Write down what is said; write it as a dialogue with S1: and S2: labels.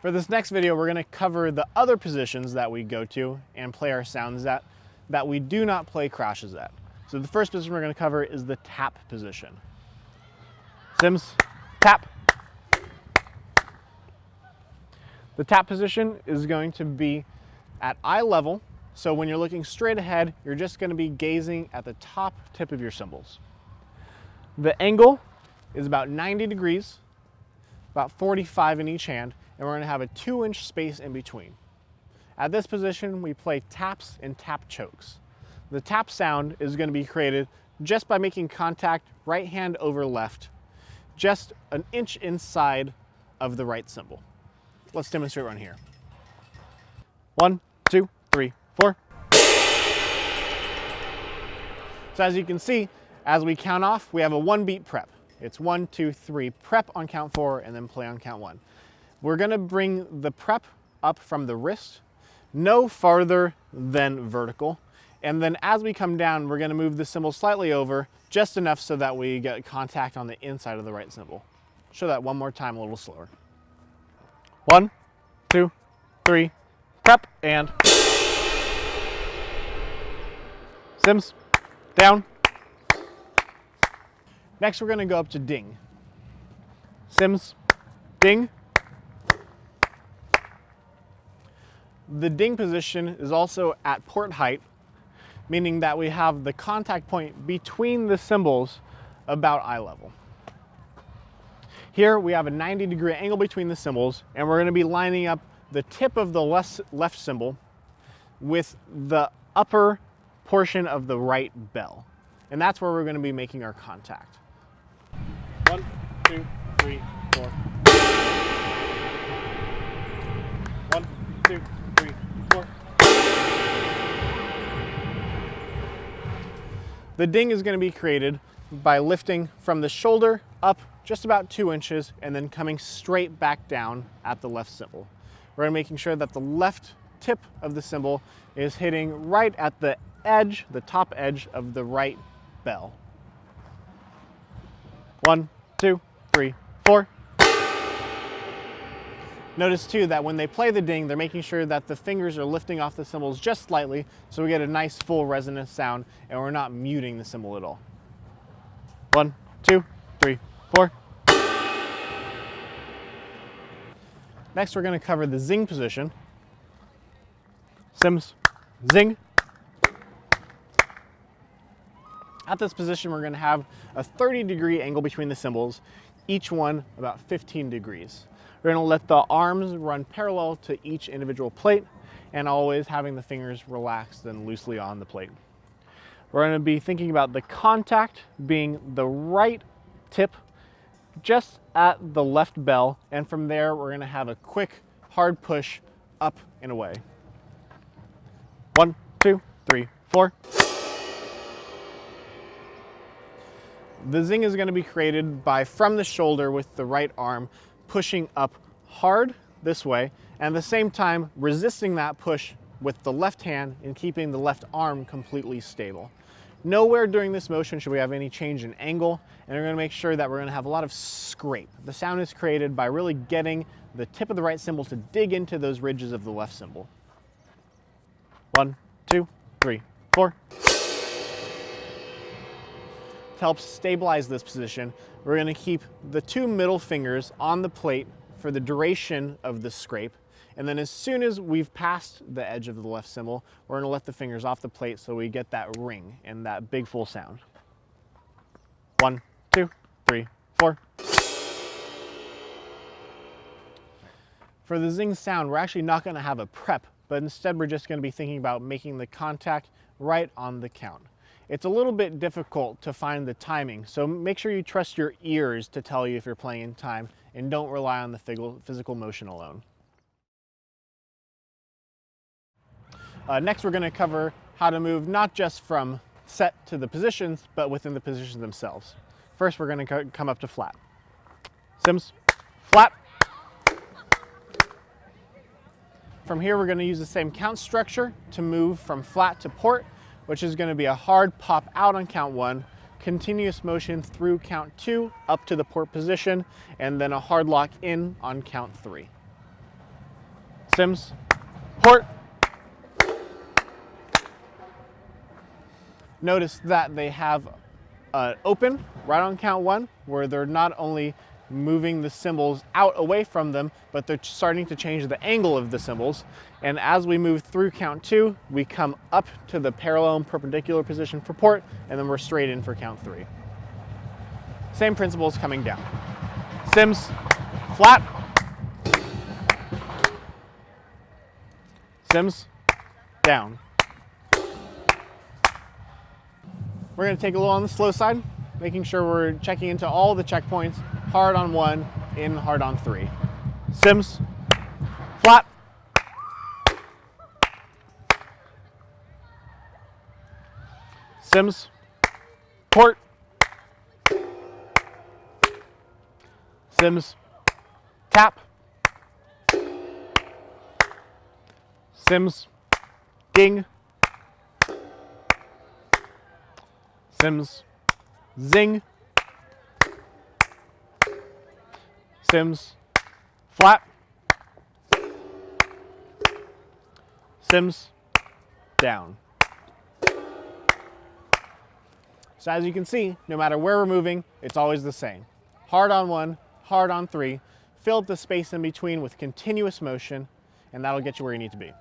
S1: For this next video, we're going to cover the other positions that we go to and play our sounds at that we do not play crashes at. So the first position we're going to cover is the tap position. Sims, tap. The tap position is going to be at eye level. So when you're looking straight ahead, you're just going to be gazing at the top tip of your cymbals. The angle is about 90 degrees, about 45 in each hand, and we're going to have a 2-inch space in between. At this position, we play taps and tap chokes. The tap sound is going to be created just by making contact right hand over left, just an inch inside of the right cymbal. Let's demonstrate right here. 1, 2, 3, 4. So as you can see, as we count off, we have a 1-beat prep. It's 1, 2, 3, prep on count 4, and then play on count 1. We're going to bring the prep up from the wrist, no farther than vertical. And then as we come down, we're going to move the cymbal slightly over, just enough so that we get contact on the inside of the right cymbal. Show that one more time, a little slower. 1, 2, 3, prep, and Sims, down. Next, we're going to go up to ding. Sims, ding. The ding position is also at port height, meaning that we have the contact point between the cymbals about eye level. Here we have a 90-degree angle between the cymbals, and we're going to be lining up the tip of the left cymbal with the upper portion of the right bell. And that's where we're going to be making our contact. 1, 2, 3, 4. 1, 2, 3, 4. The ding is going to be created by lifting from the shoulder up just about 2 inches and then coming straight back down at the left cymbal. We're going to making sure that the left tip of the cymbal is hitting right at the edge, the top edge of the right bell. 1, 2, 3, 4. Notice too that when they play the ding, they're making sure that the fingers are lifting off the cymbals just slightly so we get a nice full resonant sound and we're not muting the cymbal at all. 1, 2, 3, 4. Next, we're going to cover the zing position. Sims, zing. At this position, we're going to have a 30-degree angle between the cymbals, each one about 15 degrees. We're going to let the arms run parallel to each individual plate and always having the fingers relaxed and loosely on the plate. We're going to be thinking about the contact being the right tip just at the left bell, and from there we're going to have a quick hard push up and away. 1, 2, 3, 4. The zing is going to be created by from the shoulder with the right arm pushing up hard this way, and at the same time resisting that push with the left hand and keeping the left arm completely stable. Nowhere during this motion should we have any change in angle, and we're going to make sure that we're going to have a lot of scrape. The sound is created by really getting the tip of the right cymbal to dig into those ridges of the left cymbal. 1, 2, 3, 4. To help stabilize this position, we're going to keep the 2 middle fingers on the plate for the duration of the scrape. And then as soon as we've passed the edge of the left cymbal, we're going to let the fingers off the plate so we get that ring and that big full sound. 1, 2, 3, 4. For the zing sound, we're actually not going to have a prep, but instead we're just going to be thinking about making the contact right on the count. It's a little bit difficult to find the timing, so make sure you trust your ears to tell you if you're playing in time and don't rely on the physical motion alone. Next, we're going to cover how to move not just from set to the positions, but within the positions themselves. First, we're going to come up to flat. Sims, flat. From here, we're going to use the same count structure to move from flat to port, which is going to be a hard pop out on count 1, continuous motion through count 2 up to the port position, and then a hard lock in on count 3. Cymbals, port. Notice that they have open right on count 1, where they're not only moving the cymbals out away from them, but they're starting to change the angle of the cymbals. And as we move through count 2, we come up to the parallel and perpendicular position for port, and then we're straight in for count 3. Same principles coming down. Cymbals, flat. Cymbals, down. We're going to take a little on the slow side, making sure we're checking into all the checkpoints. Hard on 1, in, hard on 3. Cymbals, flat. Cymbals, port. Cymbals, tap. Cymbals, ding. Cymbals, zing. Cymbals, flat. Cymbals, down. So as you can see, no matter where we're moving, it's always the same. Hard on 1, hard on 3, fill up the space in between with continuous motion, and that'll get you where you need to be.